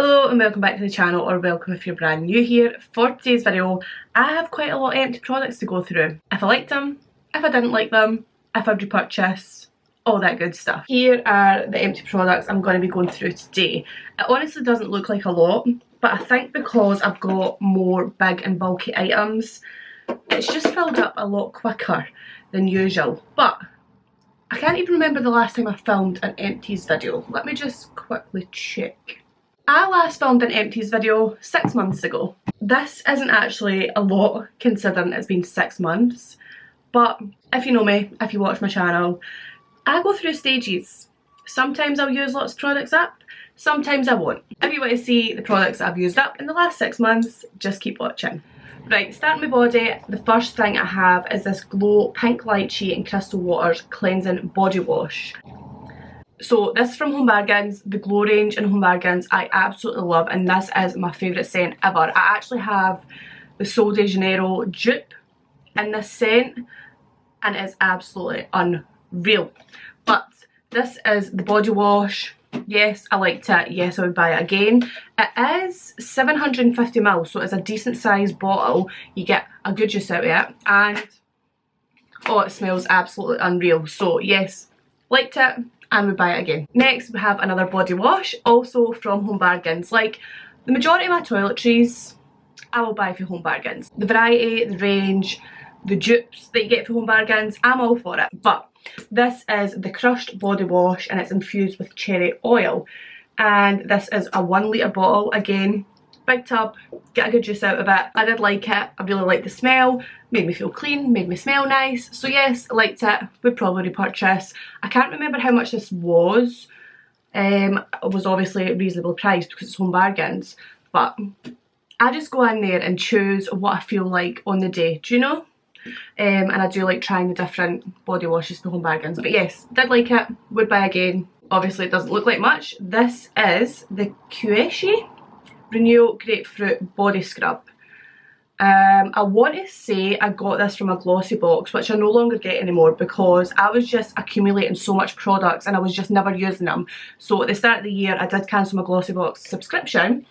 Hello and welcome back to the channel, or welcome if you're brand new here. For today's video, I have quite a lot of empty products to go through. If I liked them, if I didn't like them, if I'd repurchase, all that good stuff. Here are the empty products I'm going to be going through today. It honestly doesn't look like a lot, but I think because I've got more big and bulky items, it's just filled up a lot quicker than usual. But I can't even remember the last time I filmed an empties video. Let me just quickly check. I last filmed an empties video 6 months ago. This isn't actually a lot considering it's been 6 months, but if you know me, if you watch my channel, I go through stages. Sometimes I'll use lots of products up, sometimes I won't. If you want to see the products that I've used up in the last 6 months, just keep watching. Right, starting my body, the first thing I have is this Glow Pink Lychee and Crystal Waters Cleansing Body Wash. So this is from Home Bargains, the Glow range in Home Bargains I absolutely love, and this is my favourite scent ever. I actually have the Sol de Janeiro dupe in this scent and it's absolutely unreal. But this is the body wash. Yes, I liked it. Yes, I would buy it again. It is 750ml, so it's a decent sized bottle. You get a good use out of it, and oh, it smells absolutely unreal. So yes, liked it and would buy it again. Next we have another body wash, also from Home Bargains. Like the majority of my toiletries I will buy for Home Bargains. The variety, the range, the dupes that you get for Home Bargains, I'm all for it. But this is the crushed body wash and it's infused with cherry oil, and this is a 1 litre bottle. Again, big tub, get a good juice out of it. I did like it, I really liked the smell, made me feel clean, made me smell nice. So yes, I liked it, would probably repurchase. I can't remember how much this was. It was obviously reasonably priced because it's Home Bargains, but I just go in there and choose what I feel like on the day, do you know? And I do like trying the different body washes for Home Bargains. But yes, did like it, would buy again. Obviously it doesn't look like much. This is the Kueshi Renewal Grapefruit Body Scrub. I want to say I got this from a glossy box, which I no longer get anymore because I was just accumulating so much products and I was just never using them. So at the start of the year I did cancel my glossy box subscription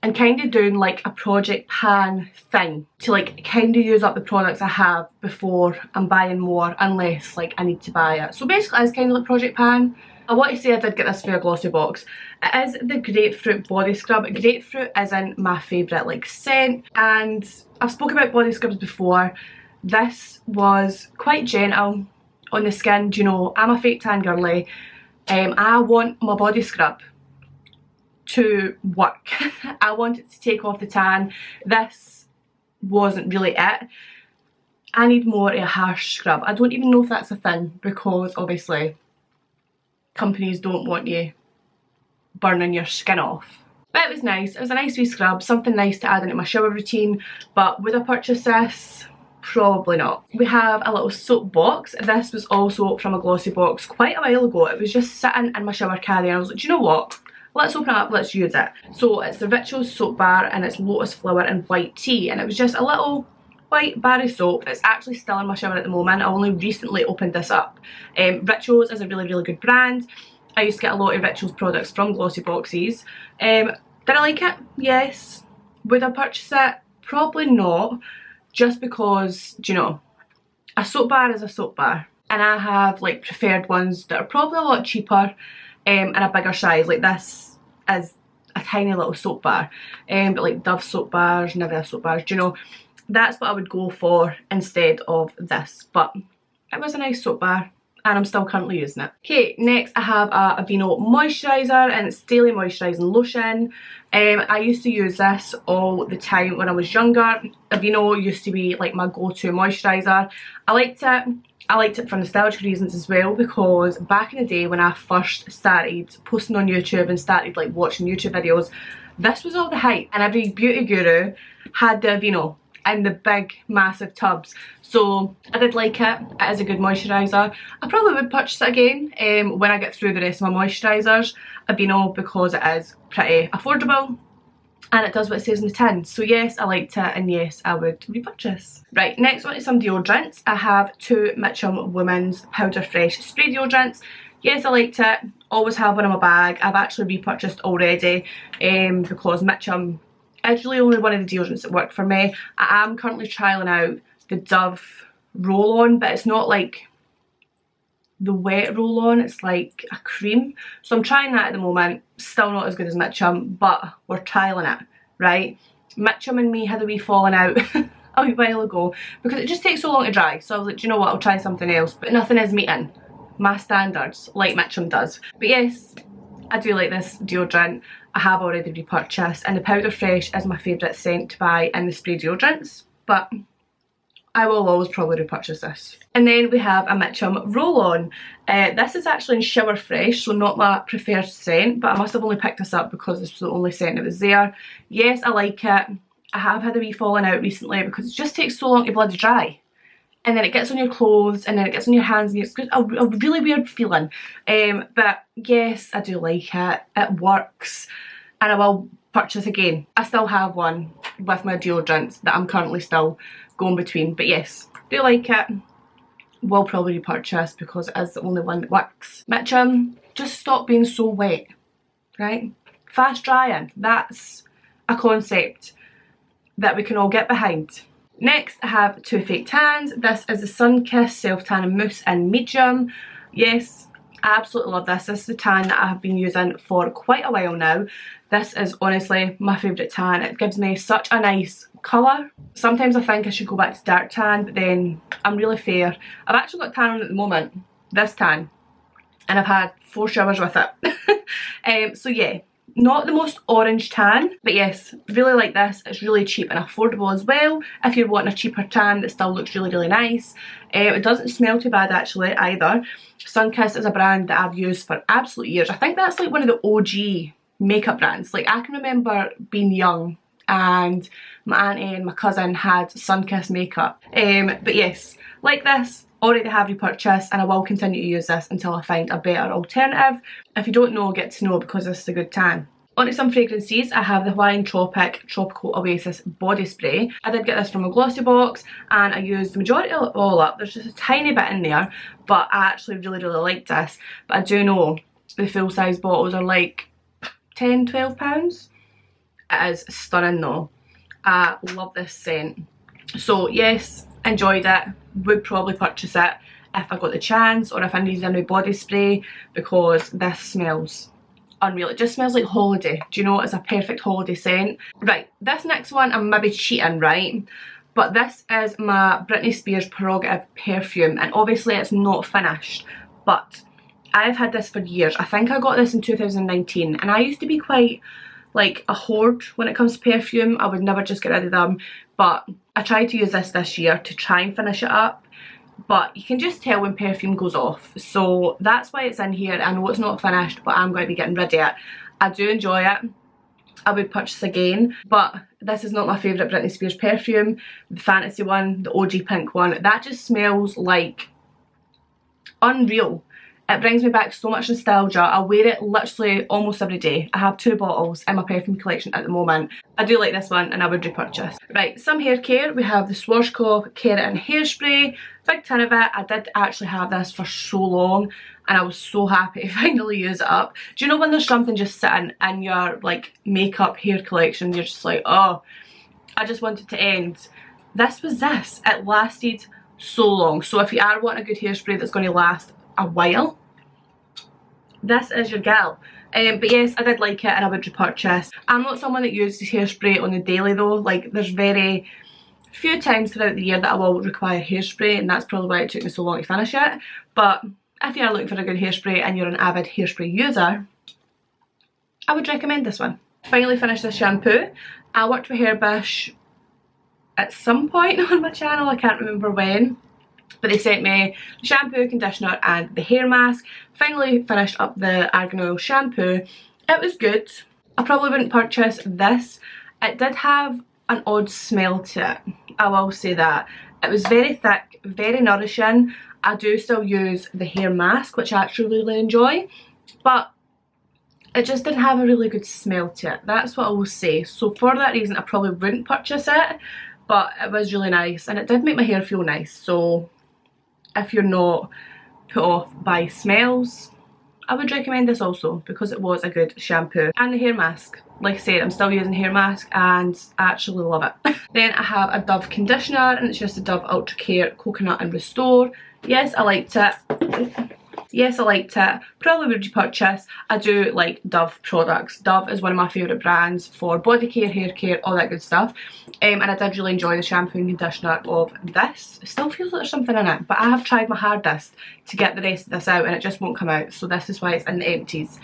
and kind of doing like a project pan thing to like kind of use up the products I have before I'm buying more, unless like I need to buy it. So basically it's kind of like project pan. I want to say I did get this for a glossy box. It is the Grapefruit Body Scrub. Grapefruit isn't my favourite like scent, and I've spoken about body scrubs before. This was quite gentle on the skin. Do you know, I'm a fake tan girly. I want my body scrub to work. I want it to take off the tan. This wasn't really it. I need more of a harsh scrub. I don't even know if that's a thing because obviously companies don't want you burning your skin off. But it was nice. It was a nice wee scrub, something nice to add into my shower routine. But would I purchase this? Probably not. We have a little soap box. This was also from a glossy box quite a while ago. It was just sitting in my shower caddy and I was like, do you know what? Let's open it up, let's use it. So it's the Rituals soap bar and it's lotus flower and white tea, and it was just a little white barry soap. It's actually still in my shower at the moment. I only recently opened this up. Rituals is a really good brand. I used to get a lot of Rituals products from glossy boxes. Did I like it? Yes. Would I purchase it? Probably not, just because, do you know, a soap bar is a soap bar, and I have like preferred ones that are probably a lot cheaper and a bigger size. Like this is a tiny little soap bar, but like Dove soap bars, Nivea soap bars, do you know, that's what I would go for instead of this. But it was a nice soap bar and I'm still currently using it. Okay, next I have a Aveeno moisturiser, and it's daily moisturising lotion. I used to use this all the time when I was younger. Aveeno used to be like my go-to moisturiser. I liked it. I liked it for nostalgic reasons as well, because back in the day when I first started posting on YouTube and started like watching YouTube videos, this was all the hype and every beauty guru had the Aveeno in the big massive tubs. So I did like it. It is a good moisturiser. I probably would purchase it again when I get through the rest of my moisturisers. Aveeno, because it is pretty affordable and it does what it says in the tin. So yes, I liked it, and yes, I would repurchase. Right, next one is some deodorants. I have two Mitchum Women's Powder Fresh Spray Deodorants. Yes, I liked it, always have one in my bag. I've actually repurchased already because Mitchum is really only one of the deodorants that work for me. I am currently trialling out the Dove roll-on, but it's not like the wet roll-on, it's like a cream. So I'm trying that at the moment. Still not as good as Mitchum, but we're trialling it, right? Mitchum and me had a wee falling out a wee while ago because it just takes so long to dry. So I was like, do you know what, I'll try something else. But nothing is meeting my standards like Mitchum does. But yes, I do like this deodorant. I have already repurchased, and the Powder Fresh is my favourite scent to buy in the spray deodorants. But I will always probably repurchase this. And then we have a Mitchum roll-on. This is actually in Shower Fresh, so not my preferred scent, but I must have only picked this up because this was the only scent that was there. Yes, I like it. I have had a wee falling out recently because it just takes so long to bloody dry. And then it gets on your clothes, and then it gets on your hands, and it's a really weird feeling. But yes, I do like it. It works, and I will purchase again. I still have one with my deodorants that I'm currently still going between, but yes, do like it. Will probably repurchase because it is the only one that works. Mitchum, just stop being so wet, right? Fast drying, that's a concept that we can all get behind. Next, I have two fake tans. This is the Sunkissed Self Tan and Mousse in medium. Yes, I absolutely love this. This is the tan that I have been using for quite a while now. This is honestly my favourite tan. It gives me such a nice colour. Sometimes I think I should go back to dark tan, but then I'm really fair. I've actually got tan on at the moment, this tan, and I've had 4 showers with it. So yeah, not the most orange tan, but yes, really like this. It's really cheap and affordable as well if you're wanting a cheaper tan that still looks really, really nice. It doesn't smell too bad actually either. Sunkissed is a brand that I've used for absolute years. I think that's like one of the OG makeup brands. Like, I can remember being young and my auntie and my cousin had Sunkissed makeup. But yes, like this, already have repurchased, and I will continue to use this until I find a better alternative. If you don't know, get to know, because this is a good tan. Onto some fragrances. I have the Hawaiian Tropical Oasis body spray. I did get this from a glossy box, and I used the majority of it all up. There's just a tiny bit in there, but I actually really, really liked this. But I do know the full size bottles are like £10–12. It is stunning though. I love this scent. So yes, enjoyed it. Would probably purchase it if I got the chance, or if I needed a new body spray, because this smells unreal. It just smells like holiday. Do you know, it's a perfect holiday scent. Right, this next one I'm maybe cheating, right? But this is my Britney Spears Prerogative perfume, and obviously it's not finished, but I've had this for years. I think I got this in 2019, and I used to be quite like a hoard when it comes to perfume. I would never just get rid of them, but I tried to use this year to try and finish it up, but you can just tell when perfume goes off, so that's why it's in here. I know it's not finished, but I'm going to be getting rid of it. I do enjoy it. I would purchase again, but this is not my favourite Britney Spears perfume. The fantasy one, the OG pink one, that just smells like unreal. It brings me back so much nostalgia. I wear it literally almost every day. I have 2 bottles in my perfume collection at the moment. I do like this one, and I would repurchase. Right, some hair care. We have the Schwarzkopf Keratin Hairspray. Big tin of it. I did actually have this for so long, and I was so happy to finally use it up. Do you know when there's something just sitting in your like makeup hair collection, you're just like, oh, I just want it to end. This was this. It lasted so long. So if you are wanting a good hairspray that's going to last a while, this is your gal. But yes, I did like it, and I would repurchase. I'm not someone that uses hairspray on the daily though. Like, there's very few times throughout the year that I will require hairspray, and that's probably why it took me so long to finish it. But if you are looking for a good hairspray and you're an avid hairspray user, I would recommend this one. Finally finished this shampoo. I worked with Hairbush at some point on my channel, I can't remember when, but they sent me the shampoo, conditioner and the hair mask. Finally finished up the Argan Oil shampoo. It was good. I probably wouldn't purchase this. It did have an odd smell to it, I will say that. It was very thick, very nourishing. I do still use the hair mask, which I actually really enjoy, but it just didn't have a really good smell to it. That's what I will say. So for that reason, I probably wouldn't purchase it, but it was really nice, and it did make my hair feel nice. So if you're not put off by smells, this is definitely the one for you. Right, next I have the L'Oreal Paris Exclusive Body Spray. This is I would recommend this also because it was a good shampoo. And the hair mask. Like I said, I'm still using hair mask and I actually love it. Then I have a Dove conditioner and it's just a Dove Ultra Care Coconut and Restore. Yes, I liked it. Yes, I liked it. Probably would repurchase. I do like Dove products. Dove is one of my favourite brands for body care, hair care, all that good stuff. And I did really enjoy the shampoo and conditioner of this. It still feels like there's something in it, but I have tried my hardest to get the rest of this out and it just won't come out. So this is why it's in the empties.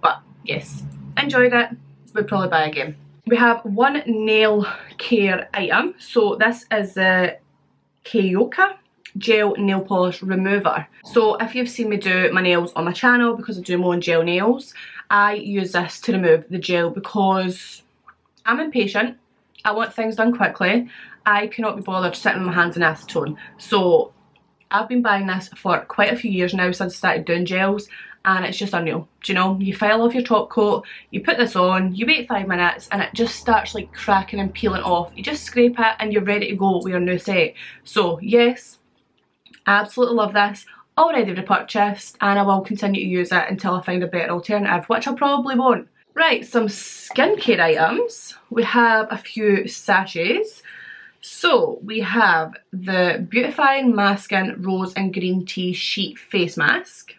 But yes, enjoyed it. Would probably buy again. We have one nail care item. So this is the Kyoka Gel Nail Polish Remover. So if you've seen me do my nails on my channel, because I do more on gel nails, I use this to remove the gel because I'm impatient. I want things done quickly. I cannot be bothered sitting on my hands in acetone. So I've been buying this for quite a few years now since I started doing gels, and it's just unreal. Do you know, you file off your top coat, you put this on, you wait 5 minutes and it just starts like cracking and peeling off. You just scrape it and you're ready to go with your new set. So yes, I absolutely love this. Already repurchased and I will continue to use it until I find a better alternative, which I probably won't. Right, some skincare items. We have a few sachets. So we have the Beautifying Masking Rose and Green Tea Sheet Face Mask.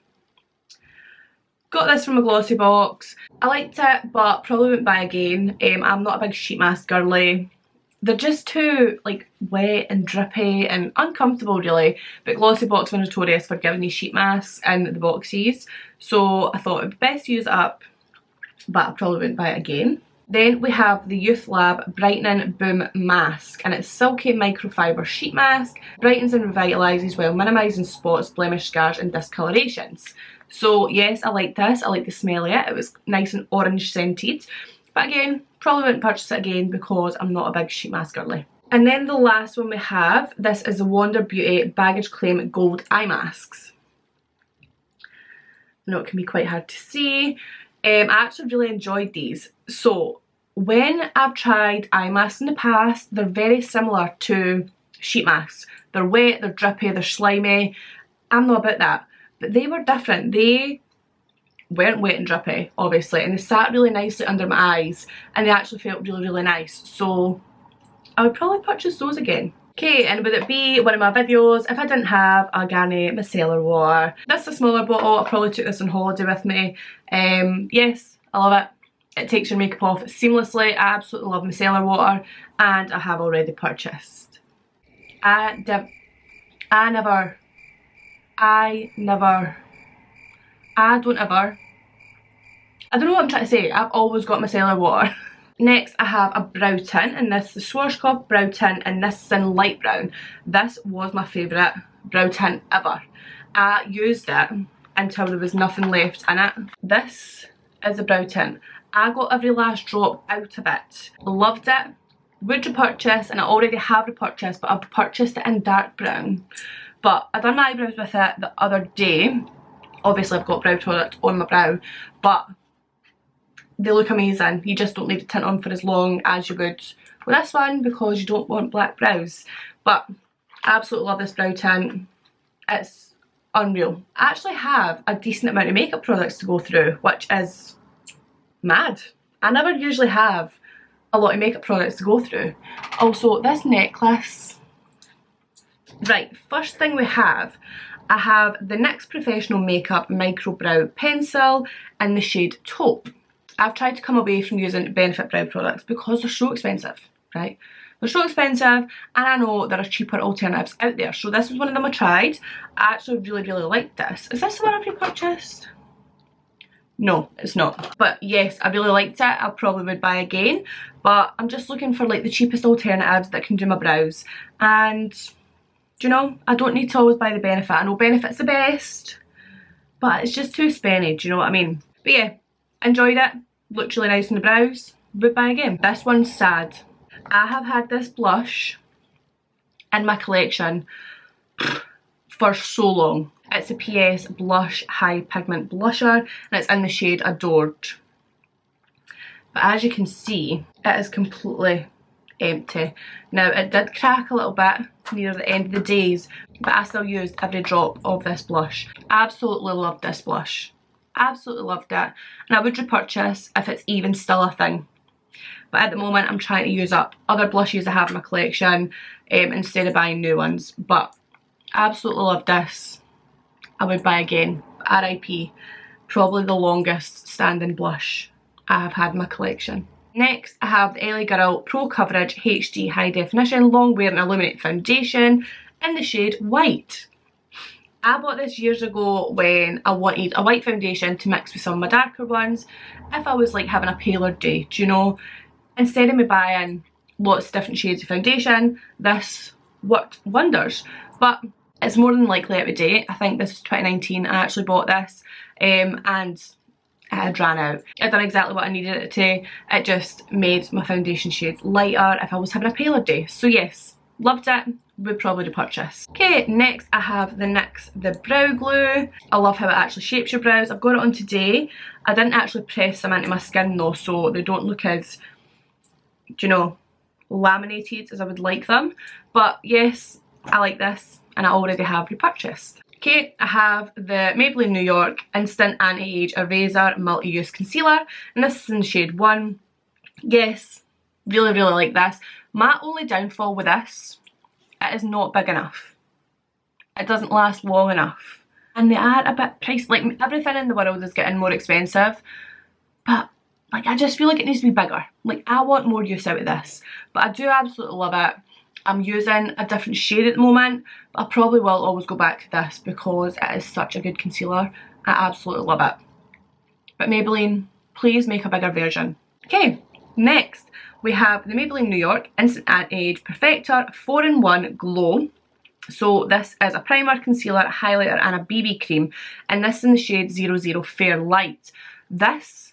Got this from a glossy box. I liked it, but probably wouldn't buy again. I'm not a big sheet mask girly. They're just too like wet and drippy and uncomfortable really, but glossy box are notorious for giving these sheet masks in the boxes, so I thought it would be best to use it up, but I probably wouldn't buy it again. Then we have the Youth Lab Brightening Boom Mask, and it's silky microfiber sheet mask, brightens and revitalises while minimising spots, blemish, scars and discolorations. So yes, I like this. I like the smell of it. It was nice and orange scented. But again, probably wouldn't purchase it again because I'm not a big sheet mask girly. And then the last one we have, this is the Wander Beauty Baggage Claim Gold Eye Masks. I know it can be quite hard to see. I actually really enjoyed these. So when I've tried eye masks in the past, they're very similar to sheet masks. They're wet, they're drippy, they're slimy. I'm not about that. But they were different. They weren't wet and drippy, obviously, and they sat really nicely under my eyes and they actually felt really, really nice. So I would probably purchase those again. Okay, and would it be one of my videos if I didn't have a Garnier micellar water? This is a smaller bottle. I probably took this on holiday with me. Yes, I love it. It takes your makeup off seamlessly. I absolutely love micellar water and I have already purchased. I don't ever, I don't know what I'm trying to say. I've always got micellar water. Next I have a brow tint, and this is the Schwarzkopf brow tint, and this is in light brown. This was my favourite brow tint ever. I used it until there was nothing left in it. This is a brow tint. I got every last drop out of it. Loved it. Would repurchase, and I already have repurchased, but I've purchased it in dark brown. But I done my eyebrows with it the other day. Obviously I've got brow product on my brow, but they look amazing. You just don't leave the tint on for as long as you would with this one because you don't want black brows. But I absolutely love this brow tint. It's unreal. I actually have a decent amount of makeup products to go through, which is mad. I never usually have a lot of makeup products to go through. Also, this necklace. Right, first thing we have, I have the NYX Professional Makeup Micro Brow Pencil in the shade Taupe. I've tried to come away from using Benefit brow products because they're so expensive, right? They're so expensive, and I know there are cheaper alternatives out there. So this is one of them I tried. I actually really, really liked this. Is this the one I've repurchased? No, it's not. But yes, I really liked it. I probably would buy again. But I'm just looking for like the cheapest alternatives that can do my brows. And, do you know, I don't need to always buy the Benefit. I know Benefit's the best, but it's just too spenny, do you know what I mean? But yeah, enjoyed it. Looked really nice on the brows. Would buy again. This one's sad. I have had this blush in my collection for so long. It's a PS Blush High Pigment Blusher and it's in the shade Adored. But as you can see, it is completely empty. Now it did crack a little bit near the end of the days, but I still used every drop of this blush. Absolutely love this blush. Absolutely loved it, and I would repurchase if it's even still a thing. But at the moment I'm trying to use up other blushes I have in my collection instead of buying new ones. But absolutely love this. I would buy again. RIP. Probably the longest standing blush I have had in my collection. Next I have the LA Girl Pro Coverage HD High Definition Long Wear and Illuminate Foundation in the shade White. I bought this years ago when I wanted a white foundation to mix with some of my darker ones if I was like having a paler day, do you know? Instead of me buying lots of different shades of foundation, this worked wonders. But it's more than likely out of date. I think this was 2019 I actually bought this, and it had ran out. It done exactly what I needed it to. It just made my foundation shades lighter if I was having a paler day. So yes, loved it, would probably repurchase. Okay, next I have the NYX The Brow Glue. I love how it actually shapes your brows. I've got it on today. I didn't actually press them into my skin though, so they don't look as, do you know, laminated as I would like them. But yes, I like this and I already have repurchased. Okay, I have the Maybelline New York Instant Anti-Age Eraser Multi-Use Concealer, and this is in the shade 1. Yes, really like this. My only downfall with this, it is not big enough. It doesn't last long enough. And they are a bit pricey. Like, everything in the world is getting more expensive, but like, I just feel like it needs to be bigger. Like, I want more use out of this. But I do absolutely love it. I'm using a different shade at the moment, but I probably will always go back to this because it is such a good concealer. I absolutely love it. But Maybelline, please make a bigger version. Okay, next we have the Maybelline New York Instant Anti-Age Perfector 4-in-1 Glow. So this is a primer, concealer, highlighter and a BB cream, and this is in the shade 00 Fair Light. This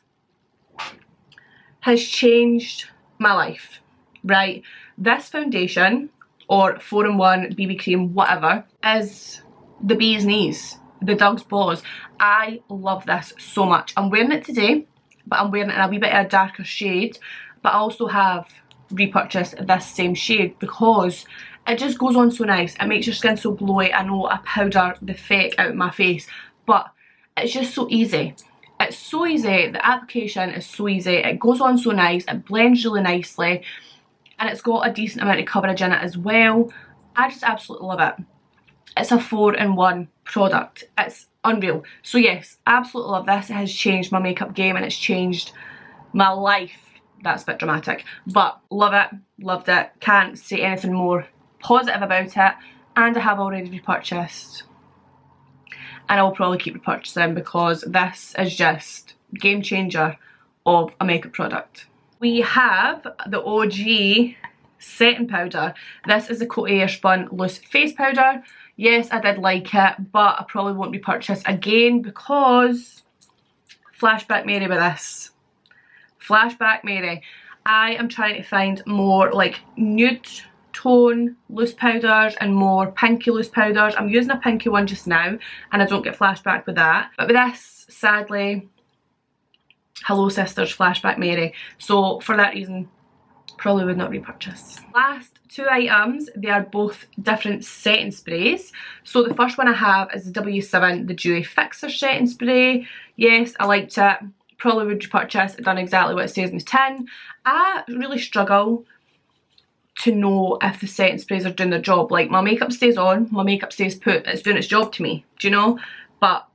has changed my life, right? This foundation, or 4-in-1 BB cream, whatever, is the bee's knees, the dog's balls. I love this so much. I'm wearing it today, but I'm wearing it in a wee bit of a darker shade, but I also have repurchased this same shade because it just goes on so nice. It makes your skin so glowy. I know I powder the feck out of my face, but it's just so easy. It's so easy, the application is so easy, it goes on so nice, it blends really nicely, and it's got a decent amount of coverage in it as well. I just absolutely love it. It's a 4-in-1 product. It's unreal. So yes, absolutely love this. It has changed my makeup game and it's changed my life. That's a bit dramatic, but love it, loved it. Can't say anything more positive about it, and I have already repurchased. And I will probably keep repurchasing because this is just game changer of a makeup product. We have the OG setting powder. This is the Coty Airspun Loose Face Powder. Yes, I did like it, but I probably won't repurchase again because Flashback Mary with this. Flashback Mary. I am trying to find more like nude tone loose powders and more pinky loose powders. I'm using a pinky one just now and I don't get flashback with that. But with this, sadly, Hello Sisters Flashback Mary. So for that reason, probably would not repurchase. Last two items, they are both different setting sprays. So the first one I have is the W7, the Dewy Fixer setting spray. Yes, I liked it. Probably would repurchase. It done exactly what it says in the tin. I really struggle to know if the setting sprays are doing their job. Like, my makeup stays on, my makeup stays put, it's doing its job to me, do you know? But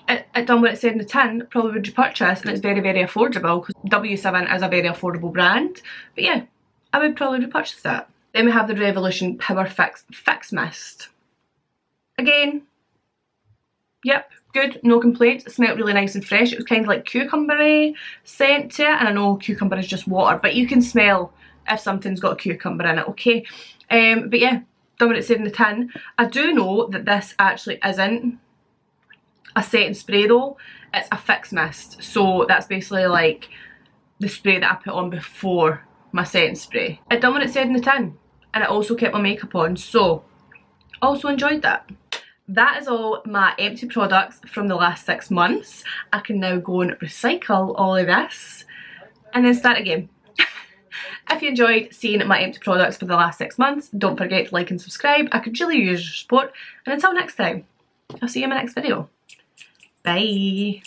it done what it said in the tin, probably would repurchase, and it's very affordable because W7 is a very affordable brand. But yeah, I would probably repurchase that. Then we have the Revolution Power Fix Mist. Again, yep, good, no complaints. It smelled really nice and fresh. It was kind of like cucumber-y scent to it, and I know cucumber is just water, but you can smell if something's got a cucumber in it, okay? But yeah, done what it said in the tin. I do know that this actually isn't a setting spray though, it's a fix mist. So that's basically like the spray that I put on before my setting spray. It done what it said in the tin, and it also kept my makeup on, so also enjoyed that. That is all my empty products from the last 6 months. I can now go and recycle all of this and then start again. If you enjoyed seeing my empty products for the last 6 months, don't forget to like and subscribe. I could really use your support. And until next time, I'll see you in my next video. Bye.